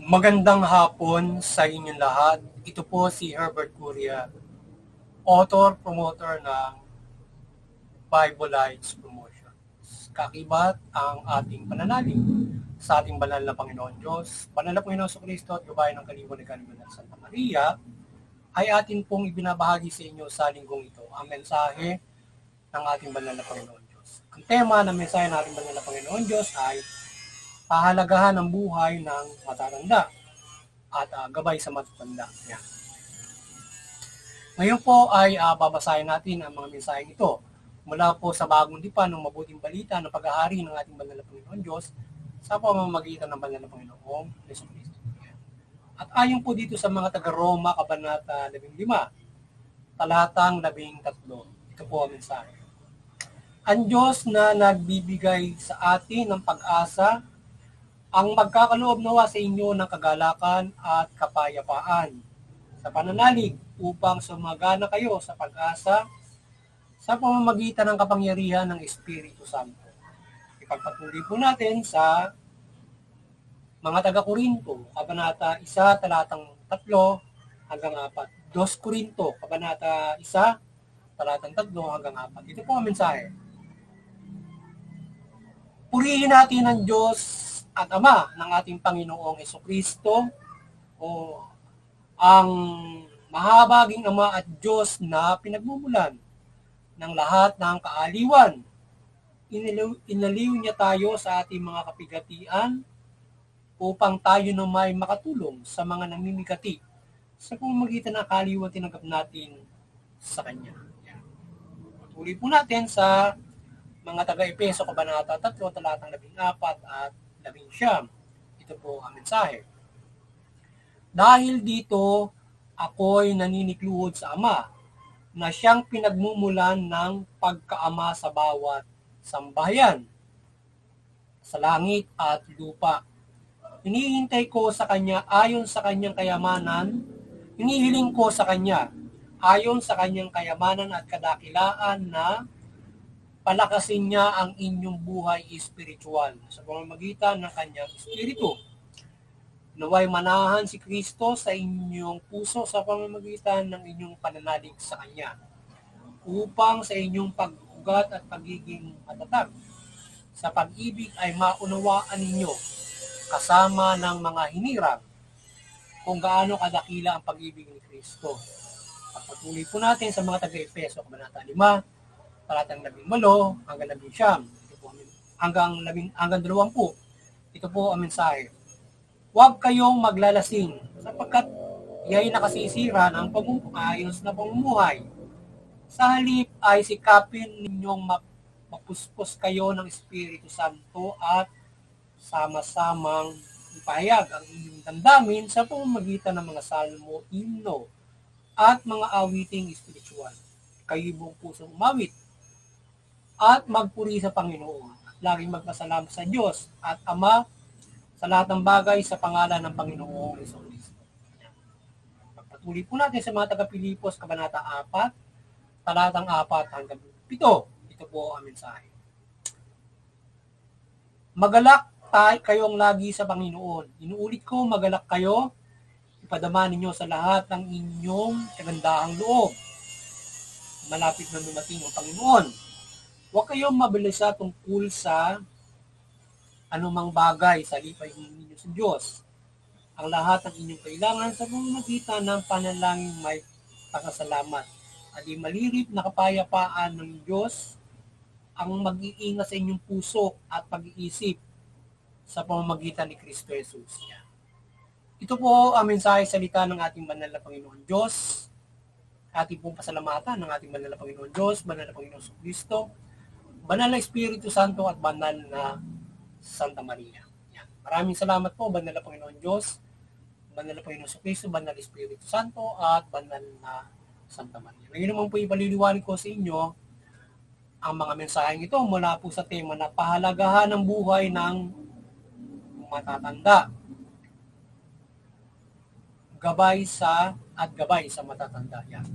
Magandang hapon sa inyong lahat. Ito po si Herbert Curia, author, promoter ng Bible Lights Promotions. Kakibat ang ating pananalig sa ating banal na Panginoon Diyos, banal na Panginoon Kristo at gabayan ng Kaliwan ni Kaliwan ng Santa Maria, ay atin pong ibinabahagi sa inyo sa linggong ito ang mensahe ng ating banal na Panginoon Diyos. Ang tema ng mensahe ng ating banal na Panginoon Diyos ay pahalagahan ng buhay ng matatanda at gabay sa matatanda. Yan. Ngayon po ay babasahin natin ang mga mensaheng ito mula po sa bagong dipan ng mabuting balita ng pag-ahari ng ating banal na Panginoon Diyos sa pamamagitan ng banal na Panginoong Yesu Cristo. At ayon po dito sa mga taga-Roma, Kabanata 15, talatang 13. Ito po ang mensahe. Ang Diyos na nagbibigay sa atin ng pag-asa ang magkakaloob nawa sa inyo ng kagalakan at kapayapaan sa pananalig upang sumagana kayo sa pag-asa sa pamamagitan ng kapangyarihan ng Espiritu Santo. Ipagpatuloy po natin sa mga taga-Korinto, Kabanata 1, talatang 3 hanggang 4. 2 Korinto, Kabanata 1, talatang 3 hanggang 4. Ito po ang mensahe. Purihin natin ang Diyos at Ama ng ating Panginoong Jesucristo, o ang mahabaging Ama at Diyos na pinagmumulan ng lahat ng kaaliwan. Inaliw niya tayo sa ating mga kapigatian upang tayo na may makatulong sa mga namimigati sa pamamagitan ng kaaliwan tinanggap natin sa Kanya. Patuloy po natin sa mga taga-Epeso, Kabanata 3, talatang 14 at 19. Ito po ang mensahe. Dahil dito, ako'y naninikluhod sa Ama na siyang pinagmumulan ng pagkaama sa bawat sambahayan sa langit at lupa. Hinihintay ko sa Kanya ayon sa Kanyang kayamanan, hinihiling ko sa Kanya ayon sa Kanyang kayamanan at kadakilaan na palakasin niya ang inyong buhay espiritual sa pamamagitan ng Kanyang Espiritu. Naway manahan si Kristo sa inyong puso sa pamamagitan ng inyong pananalig sa Kanya, upang sa inyong pag-ugat at pagiging matatag sa pag-ibig ay maunawaan ninyo kasama ng mga hinirang kung gaano kadakila ang pag-ibig ni Kristo. Pagpatuloy po natin sa mga taga-Efeso, Kabanata 5, talatang 18 hanggang 19. Ito po hanggang 20. Ito po ang mensahe. Huwag kayong maglalasing sapagkat iya'y nakasisira ng pag-aayos na pamumuhay. Sa halip ay sikapin ninyong mapuspos kayo ng Espiritu Santo at sama-samang ipahayag ang inyong damdamin sa pamamagitan ng mga salmo, himno at mga awiting espiritual. Kayo buong pusong umawit at magpuri sa Panginoon at laging magpasalamat sa Diyos at Ama sa lahat ng bagay sa pangalan ng Panginoong Jesucristo. Pagpatuloy po natin sa mga taga-Pilipos, Kabanata 4, talatang 4 hanggang 7. Ito po ang mensahe. Magalak kayong lagi sa Panginoon. Inuulit ko, magalak kayo. Ipadama ninyo sa lahat ng inyong kagandahang loob. Malapit na dumating ang Panginoon. Huwag kayong mabilisa tungkol sa anumang bagay sa lipay ninyo sa Diyos. Ang lahat ng inyong kailangan sa pamamagitan ng panalangin may pasasalamat at malirip na kapayapaan ng Diyos ang mag-iingat sa inyong puso at pag-iisip sa pamamagitan ni Kristo Jesus. Ito po ang mensahe salita ng ating banal na Panginoon Diyos. Ating pong pasalamatan ng ating banal na Panginoon Diyos, banal na Panginoon Jesucristo, banal na Espiritu Santo at banal na Santa Maria. Yan. Maraming salamat po, banal na Panginoon Diyos, banal na Panginoon Jesucristo, banal na Espiritu Santo at banal na Santa Maria. Ngayon naman po ipaliliwanag ko sa inyo ang mga mensaheng ito mula po sa tema na pahalagahan ng buhay ng matatanda. Gabay sa matatanda. Yan.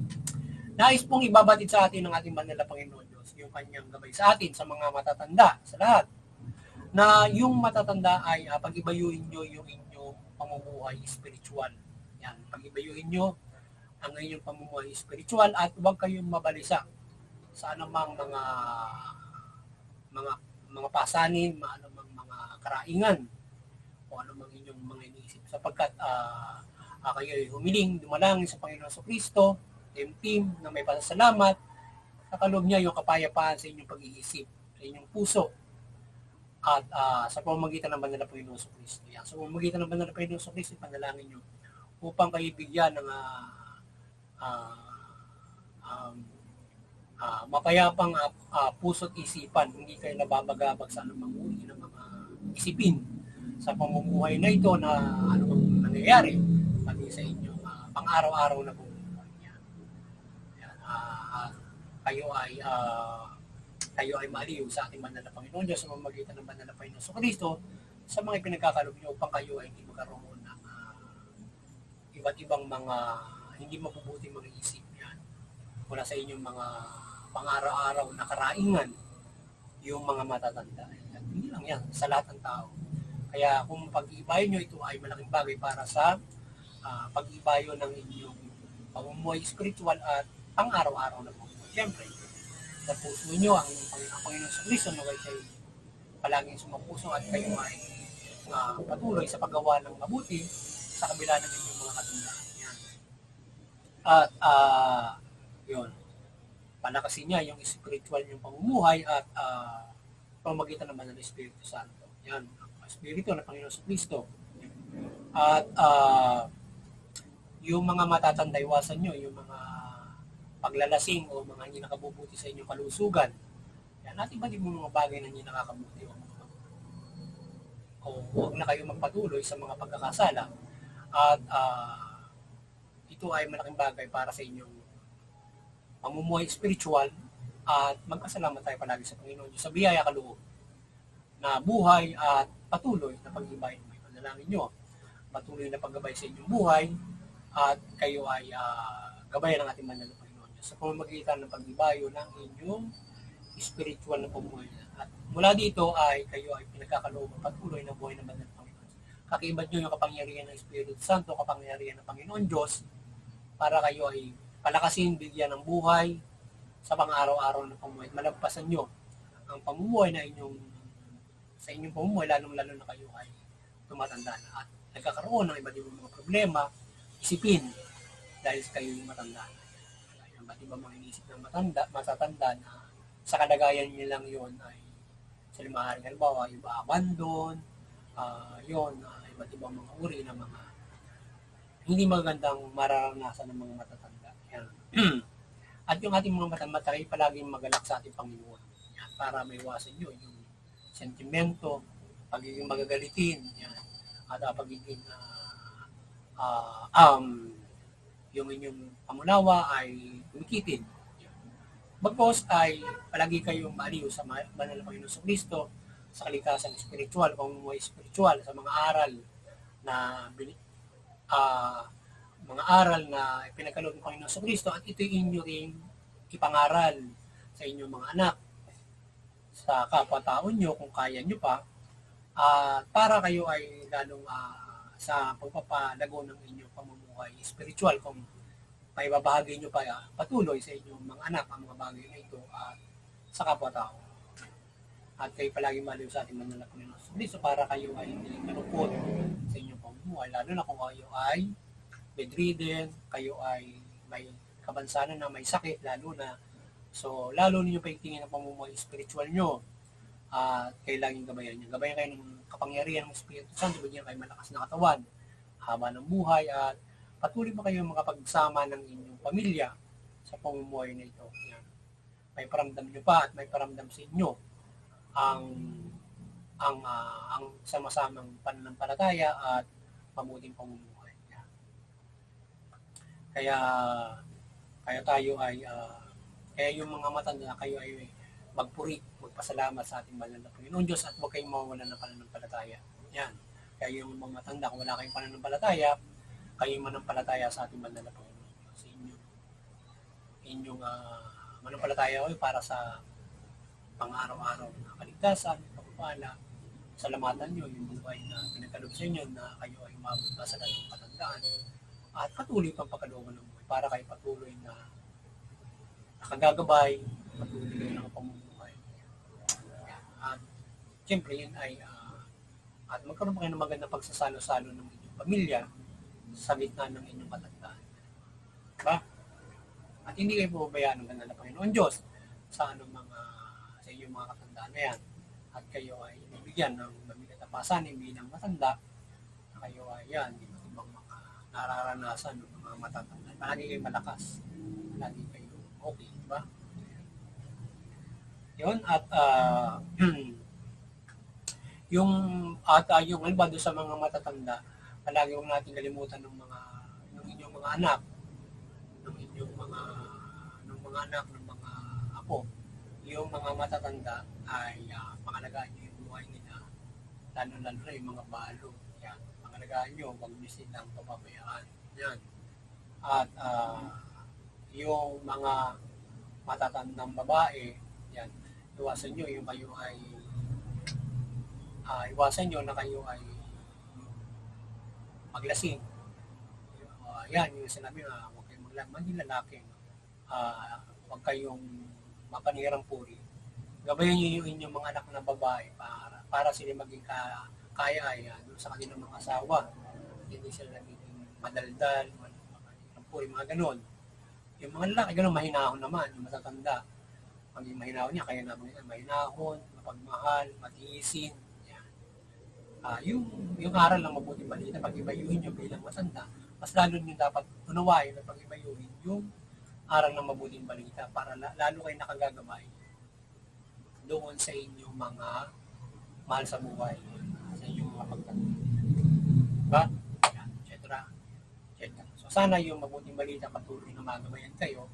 Nais pong ibabatid sa atin ng ating banal na Panginoon Diyos yung kanyang gabay sa atin sa mga matatanda, sa lahat. Na yung matatanda ay pag-ibayuhin nyo yung inyong pamumuhay spiritual. Yan, pag-ibayuhin nyo ang inyong pamumuhay spiritual at huwag kayong mabalisa sa anumang mga mga pasanin, anumang mga karaingan o anumang inyong mga iniisip sapagkat kayo ay humiling, dumalangin sa Panginoon sa Kristo, team na may pasasalamat, nakaloob niya yung kapayapaan sa inyong pag-iisip, sa inyong puso, at sa pamamagitan ng banal na Panginoon sa Kristo. Yan. Sa pamamagitan ng banal na Panginoon sa Kristo, panalangin nyo upang kayo bigyan ng mapayapang puso't isipan, hindi kayo nababagabag sa anumang uri ng mga isipin sa pamumuhay na ito na anumang nangyayari pati sa inyong pang-araw-araw na pamumuhay. Yan. Kayo ay maaliw sa ating banal na Panginoon Diyos sa pamamagitan ng banal na Panginoon sa Kristo sa mga pinagkakalob niyo upang kayo ay hindi magkaroon ng iba't ibang mga hindi mabubuting mga isip yan mula sa inyong mga pang-araw-araw na karaingan, yung mga matatanda. At hindi lang yan, sa lahat ng tao. Kaya kung pag-iibayo nyo, ito ay malaking bagay para sa pag-iibayo ng inyong pamumuhay spiritual at pang-araw-araw na pamumuhay. Siyempre, sa puso nyo, ang Panginoon sa Kristo na kayo palaging sumapuso at kayo ay patuloy sa paggawa ng mabuti sa kabila ng inyong mga katandaan. Yan. At yun, palakasin niya yung spiritual yung pamumuhay at pamagitan naman ng Espiritu Santo. Yan, ang Espiritu ng Panginoon sa Kristo. At yung mga matatanda, iwasan nyo, yung mga paglalasing o mga hindi nakabubuti sa inyong kalusugan. Yan, natin ba din mga bagay na hindi nakakabuti o huwag na kayo magpatuloy sa mga pagkakasala. At ito ay malaking bagay para sa inyong pamumuhay spiritual at magpasalamat tayo palagi sa Panginoon Diyos sa biyaya kaloob na buhay at patuloy na pag-ibay ng may panalangin nyo. Patuloy na paggabay sa inyong buhay at kayo ay gabayan ng ating banal na Panginoon Diyos sa pamamagitan ng pag-ibayo ng inyong spiritual na pamumuhay. At mula dito ay kayo ay pinagkakaloob patuloy na buhay ng banal na Panginoon. Kakibat nyo yung kapangyarihan ng Espiritu Santo, kapangyarihan ng Panginoon Diyos para kayo ay palakasin, bigyan ng buhay sa pang-araw-araw na pamumuhay. Malagpasan nyo ang pamumuhay na sa inyong pamumuhay, lalong-lalo na kayo ay tumatanda na at nagkakaroon ng iba't ibang mga problema, isipin dahil kayo yung matanda na. Yung iba't ibang mga inisip ng matatanda na sa kalagayan nyo lang yun ay sa limaharing halimbawa, yung abandon, iba't ibang mga uri ng mga hindi magandang mararanasan ng mga matatanda. Yan. At yung ating mga mata ay palaging magalak sa ating Panginoon. Yan, para maiwasan nyo yung sentimento, pagiging magagalitin, yan, at pagiging yung inyong pamunawa ay kumikitin. Bagkos ay palagi kayong maaliw sa banal na Panginoon sa Kristo, sa kalikasan spiritual, pamumuhay spiritual, sa mga aral na pinagkaloob ng Panginoon sa Kristo at ito inyo ring ipangaral sa inyong mga anak, sa kapwa-tao nyo kung kaya nyo pa, para kayo ay lalong sa pagpapalago ng inyong pamumuhay spiritual kung maibabahagi nyo pa patuloy sa inyong mga anak ang mga bagay na ito sa kapwa-tao. At kayo palagi maliw sa ating banal na Panginoon sa Kristo para kayo ay hindi malungkot sa inyong pamumuhay, lalo na kung kayo ay bedridden, kayo ay may kabansanan na may sakit, lalo na. So, lalo ninyo paigtingin ang pamumuhay spiritual nyo at kayo laging gabayan nyo. Gabayan kayo ng kapangyarihan ng Espiritu Santo, bigyan kayo malakas na katawan, haba ng buhay, at patuloy pa kayo makapagsama ng inyong pamilya sa pamumuhay na ito. Yan. May paramdam nyo pa at may paramdam sa inyo ang sama-samang pananampalataya at mabuting pamumuhay. Kaya tayo ay kaya yung mga matanda, kayo ay magpuri, magpasalamat sa ating banal na Panginoon Diyos at huwag kayong mawawalan ng pananampalataya. Yan. Kaya yung mga matanda, kung wala kayong pananampalataya, kayo manampalataya sa ating banal na Panginoon Diyos. Sa inyong manampalataya ay para sa pang-araw-araw na kaligtasan, pagpapala, salamatan nyo yung buhay na pinagkaloob sa inyo na kayo ay umabot pa sa ganung katandaan at patuloy pang pagkalooban ng buhay para kayo patuloy na nakagagabay, patuloy na nakapamumuhay. At siyempre yun ay at magkaroon pa kayo ng magandang pagsasalo-salo ng inyong pamilya sa gitna ng inyong katandaan. Diba? At hindi kayo pumabayaan ng ganda ng Panginoon Diyos sa inyong mga katandaan na yan. At kayo ay bibigyan ng mabigat na pasanin bilang matanda na kayo ay yan, iba't ibang mga nararanasan ng mga matatanda. Palagi kayo malakas. Palagi kayo okay, di ba? Yun, at yung halimbawa sa mga matatanda, palagi huwag natin kalimutan ng inyong mga anak, ng mga apo. Yung mga matatanda ay pangalagaan nyo yung buhay nila, lalo na yung mga balo. Yan, pangalagaan nyo, huwag nyo silang papabayaan. Yan. At yung mga matatandang babae, yan, iwasan nyo na kayo ay maglasing. Yan, yung sinabi na huwag kayong maging lalaki. Huwag kayong mapanirang puri. Gabayan nyo yung inyong mga anak na babae para sila maging kaya-aya sa kanilang mga asawa. Hindi sila naging madaldal, mapanirang puri, mga ganon. Yung mga lalaki, ganon, mahinahon naman, yung matatanda. Maging mahinahon niya, kaya naman yan, mahinahon, mapagmahal, matiisin. Yan. Yung aral ng mabuting balita, pag-ibayuhin nyo bilang matanda, mas lalo nyo dapat unawain at pag-ibayuhin yung aral ng mabuting balita para lalo kayo nakagagabay doon sa inyong mga mahal sa buhay, sa inyong mga pagtanda. Diba? Yan, et cetera. So sana yung mabuting balita patuloy na magabayan kayo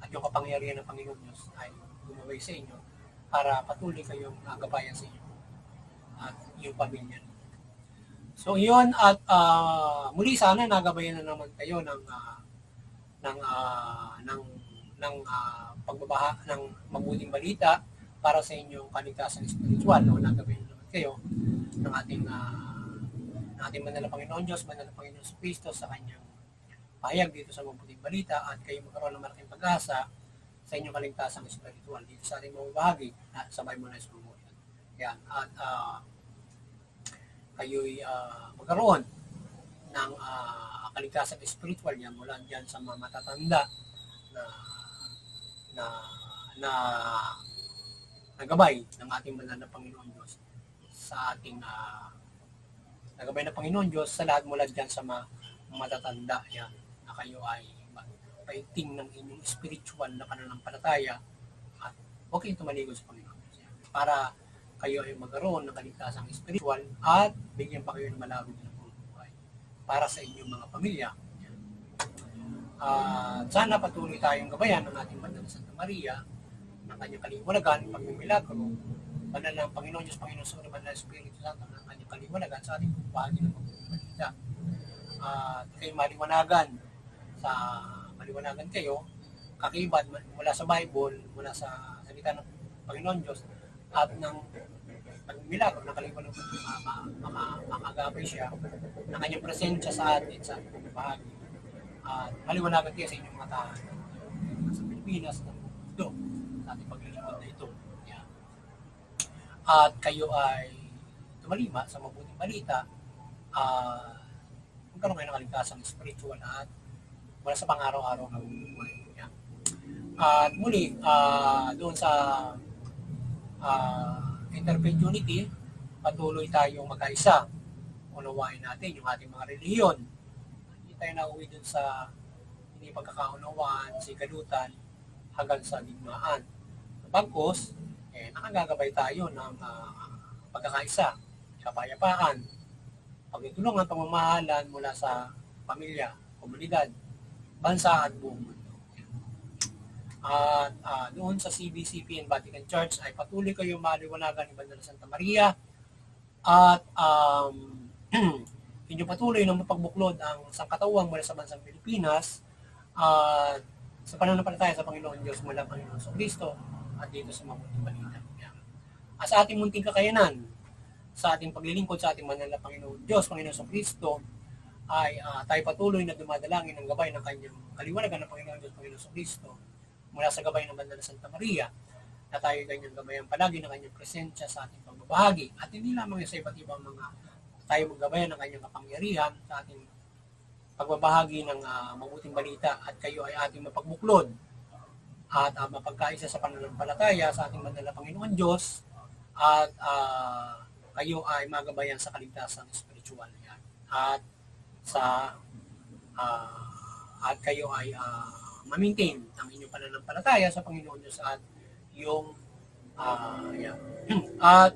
at yung kapangyarihan ng Panginoon Diyos ay gumabay sa inyo para patuloy kayong nagabayan sa inyo at yung pamilya. So yun, at muli sana nagabayan na naman kayo ng pagbabaha ng mabuting balita para sa inyong kaligtasan spiritual. No? Nagabayan naman kayo ng ating manala Panginoon Diyos, manala Panginoon sa Kristo sa kanyang pahayag dito sa mabuting balita at kayo magkaroon ng malaking pag-asa sa inyong kaligtasan spiritual dito sa ating mamabahagi sa Bible Nights Memorial. Yan. At kayo'y magkaroon ng kaligtasan spiritual yan mula dyan sa mga matatanda na nagabay ng ating banal na Panginoon Diyos sa ating nagabay na Panginoon Diyos sa lahat mula dyan sa mga matatanda yan na kayo ay paigting ng inyong spiritual na pananampalataya at huwag kayong tumaligo sa Panginoon Diyos yan, para kayo ay magkaroon ng kaligtasang spiritual at bigyan pa kayo ng malawig na buhay para sa inyong mga pamilya. Sana patuloy tayong gabayan ng ating banal na Santa Maria ng kanyang kaliwanagan, pagmimilagro, banal ng Panginoon Diyos, Panginoon sa banal na Espiritu Santo ng kanyang kaliwanagan sa ating bahagi ng mabuting balita. Kayo maliwanagan kayo, kakibad mula sa Bible, mula sa salita ng Panginoon Diyos, at ng pagmimilagro ng kaliwanagan, makagabay siya ng kanyang presensya sa atin sa ating bahagi. Maliwanagan kayo sa inyong mga tahanan sa Pilipinas, sa mundo, sa ating paglilingkod na ito. Yan. At kayo ay tumalima sa mabuting balita, magkaroon kayo ng kaligtasang spiritual at wala sa pang-araw-araw ng buhay. Yan. At muli, doon sa Interfaith Unity, patuloy tayong magkaisa. Unawain natin yung ating mga relihiyon. Hindi tayo nauwi dun sa hindi pagkakaunawaan, sigalutan, hanggang sa digmaan. Bagkus, nakagagabay tayo ng pagkakaisa, kapayapaan, pagtutulungan, pamamahalan mula sa pamilya, komunidad, bansa at buong mundo. At doon sa CBCP and Vatican Church ay patuloy kayong maliwanagan ni Banal Santa Maria at inyo patuloy na mapagbuklod ang sangkatauhan mula sa bansang Pilipinas at sa pananampalataya sa Panginoon Diyos mula Panginoon sa Kristo at dito sa mabuting balita. At sa ating munting kakayanan, sa ating paglilingkod sa ating banal na Panginoon Diyos, Panginoon Kristo, ay tayo patuloy na dumadalangin ng gabay ng kanyang kaliwanagan ng Panginoon Diyos, Panginoon Kristo, mula sa gabay ng Banal na Santa Maria, na tayo kanyang gabayan palagi ng kanyang presensya sa ating pagbabahagi. At hindi lamang sa iba't ibang mga tayo maggabayan ng kanyang kapangyarihan sa ating pagbabahagi ng mabuting balita, at kayo ay ating mapagbuklod at mapagkaisa sa pananampalataya sa ating banal na Panginoon Diyos, at kayo ay magabayan sa kaligtasan spiritual yan. At sa at kayo ay ma-maintain ang inyong pananampalataya sa Panginoon Diyos at yung yan. at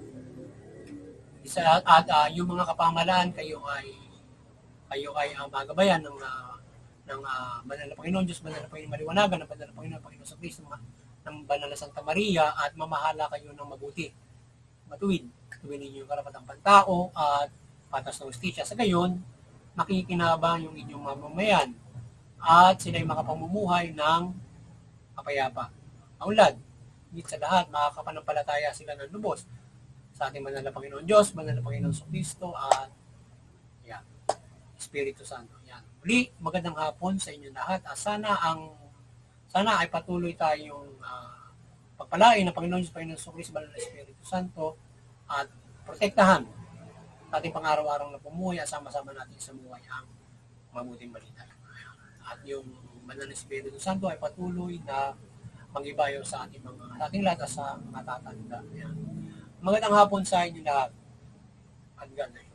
yung mga kapamalaan kayo ay magabayan ng banal na Panginoon Diyos, banal na Panginoon maliwanagan, ng banal na Panginoon sa Kristo, ng banal na Santa Maria, at mamahala kayo ng mabuti, matuwid ninyo yung karapatang pantao at patas ng justisya. Sa gayon, makikinabang yung inyong mamamayan at sila ay makapamumuhay ng kapayapa. Maunlad, higit sa lahat, makakapanampalataya sila ng lubos sa ating banal na Panginoon Diyos, banal na Panginoon sa Kristo, at yan, Espiritu Santo. Yan. Muli, magandang hapon sa inyo lahat. Sana ay patuloy tayong pagpalain ng Panginoon Diyos, Panginoon sa Kristo, banal na Espiritu Santo, at protektahan ating pang-araw-araw na pumuhay at sama-sama natin sa buhay ang mabuting balita. At yung banal na Espiritu Santo ay patuloy na magibayo sa ating lahat sa matatanda. Yan. Magandang hapon sa inyo lahat. At God bless.